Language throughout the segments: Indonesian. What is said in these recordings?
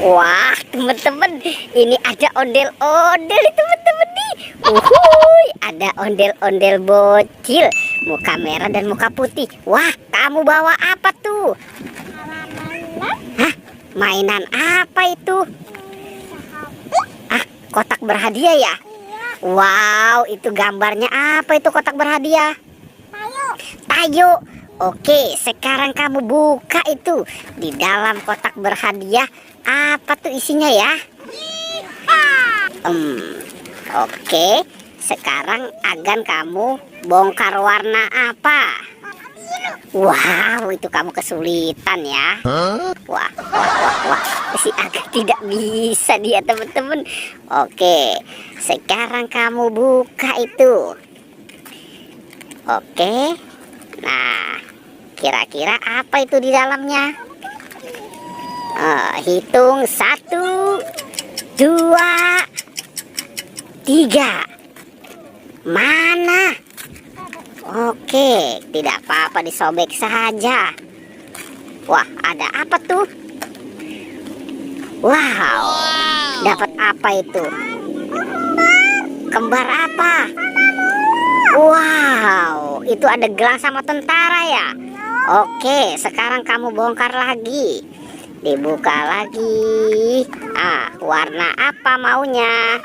Wah, teman-teman, ini ada ondel-ondel nih teman-teman nih. Uhuy, ada ondel-ondel bocil, muka merah dan muka putih. Wah, kamu bawa apa tuh? Hah? Mainan apa itu? Ah, kotak berhadiah ya? Wow, itu gambarnya apa itu kotak berhadiah? Tayo. Oke, sekarang kamu buka itu. Di dalam kotak berhadiah apa tuh isinya ya? Oke, sekarang akan kamu bongkar warna apa? Wow, itu kamu kesulitan ya. Wah, si Agan tidak bisa dia teman-teman. Oke, sekarang kamu buka itu. Oke, nah kira-kira apa itu di dalamnya? Hitung 1, 2, 3. Mana? Oke, tidak apa-apa, disobek saja. Wah, ada apa tuh? Wow, dapat apa itu? Kembar apa? Wow, itu ada gelang sama tentara ya? Oke, sekarang kamu bongkar lagi. Dibuka lagi. Warna apa maunya?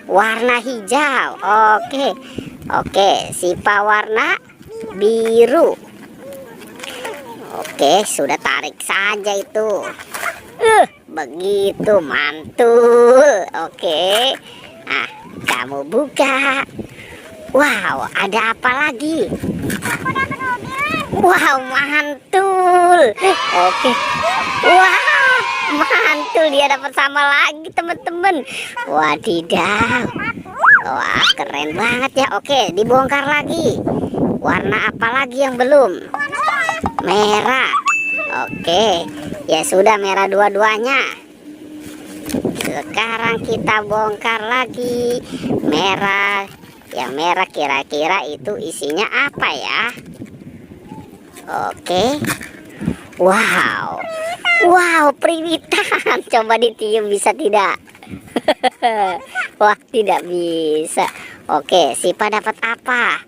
Warna hijau. Oke, Sipa warna biru. Oke, sudah tarik saja itu. Begitu mantul. Oke. Kamu buka. Wow, ada apa lagi? Wow, mantul. Oke. Wow, mantul, dia dapat sama lagi teman-teman. Wadidaw. Wah, keren banget ya. Oke, dibongkar lagi. Warna apa lagi yang belum? Merah. Oke, ya sudah, merah dua-duanya. Sekarang kita bongkar lagi. Merah. Yang merah kira-kira itu isinya apa ya? Oke. Wow, primitan. Coba ditiup, bisa tidak? Wah, tidak bisa. Oke, Sipa dapat apa?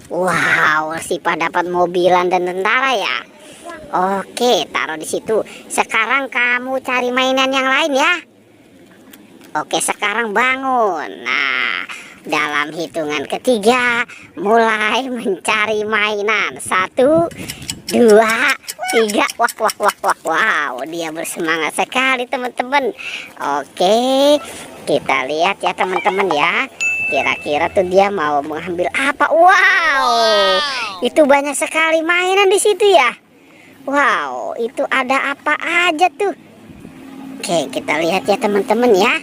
Wow, Sipa dapat mobilan dan tentara ya. Oke, taruh di situ. Sekarang kamu cari mainan yang lain ya. Oke, sekarang bangun. Nah, dalam hitungan ketiga, mulai mencari mainan. 1, 2, 3. Wow, dia bersemangat sekali teman-teman. Oke, kita lihat ya teman-teman ya. Kira-kira tuh dia mau mengambil apa? Wow, itu banyak sekali mainan di situ ya. Wow, itu ada apa aja tuh? Oke, kita lihat ya teman-teman ya.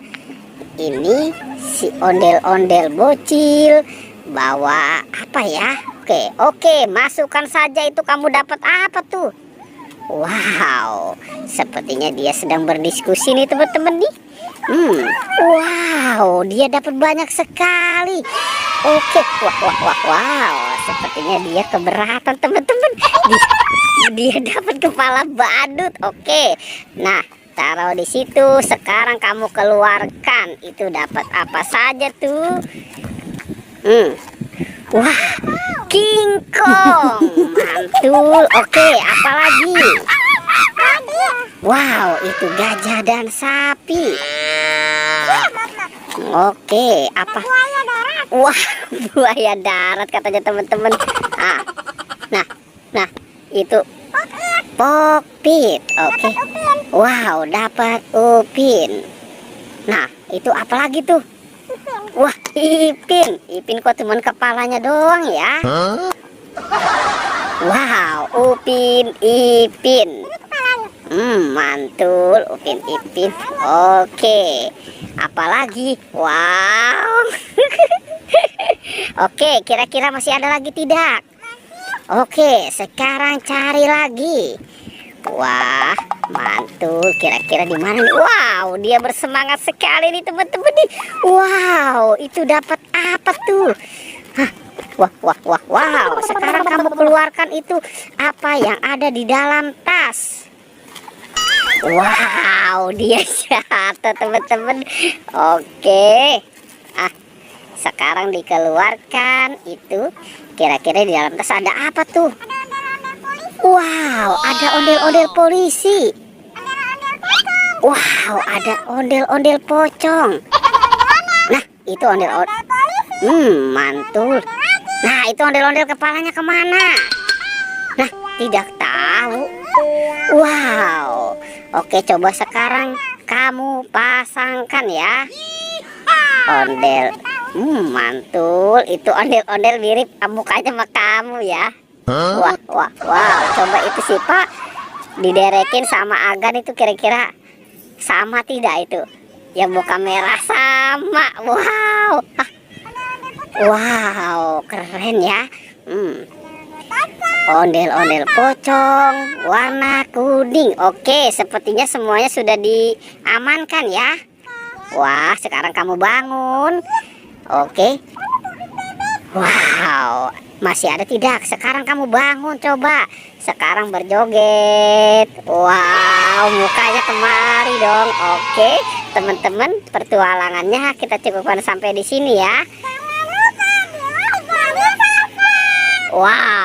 Ini si ondel-ondel bocil bawa apa ya? Oke, masukkan saja itu. Kamu dapat apa tuh? Wow, sepertinya dia sedang berdiskusi nih teman-teman nih. Wow, dia dapat banyak sekali. Oke, wow, sepertinya dia keberatan teman-teman. Dia dapat kepala badut. Oke, nah taruh di situ. Sekarang kamu keluarkan. Itu dapat apa saja tuh? Wah, King Kong, mantul. Oke, apa lagi? Wow, itu gajah dan sapi. Oke, apa? Wah, buaya darat katanya teman-teman. Nah, itu Pokpit. Oke. Wow, dapat Upin. Nah, itu apa lagi tuh? Wah, Ipin. Ipin kok cuman kepalanya doang ya? Wow, Upin Ipin. Mantul, Upin Ipin. Oke, apalagi? Wow. Oke, kira-kira masih ada lagi tidak? Oke, sekarang cari lagi. Wah, mantul. Kira-kira di mana nih? Wow, dia bersemangat sekali nih teman-teman nih. Wow, itu dapat apa tuh? Wow. Sekarang kamu keluarkan itu apa yang ada di dalam tas. Wow, Wow, dia jatuh teman-teman. Oke. Sekarang dikeluarkan itu. Kira-kira di dalam tas ada apa tuh? Wow, ada ondel-ondel polisi. Wow, ada ondel-ondel pocong. Nah, itu ondel-ondel. Mantul. Nah, itu ondel-ondel kepalanya kemana? Nah, tidak tahu. Wow. Oke, coba sekarang kamu pasangkan ya. Ondel. Mantul. Itu ondel-ondel mirip mukanya sama kamu ya. Wah. Coba itu sih Pak, diderekin sama Agan itu kira-kira sama tidak itu? Yang muka merah sama. Wow. Wow, keren ya. Ondel-ondel pocong warna kuning. Oke, sepertinya semuanya sudah diamankan ya. Wah, sekarang kamu bangun. Oke. Wow, masih ada tidak? Sekarang kamu bangun, coba. Sekarang berjoget. Wow, mukanya kemari dong. Oke, teman-teman, pertualangannya kita cukupkan sampai di sini ya. Wow.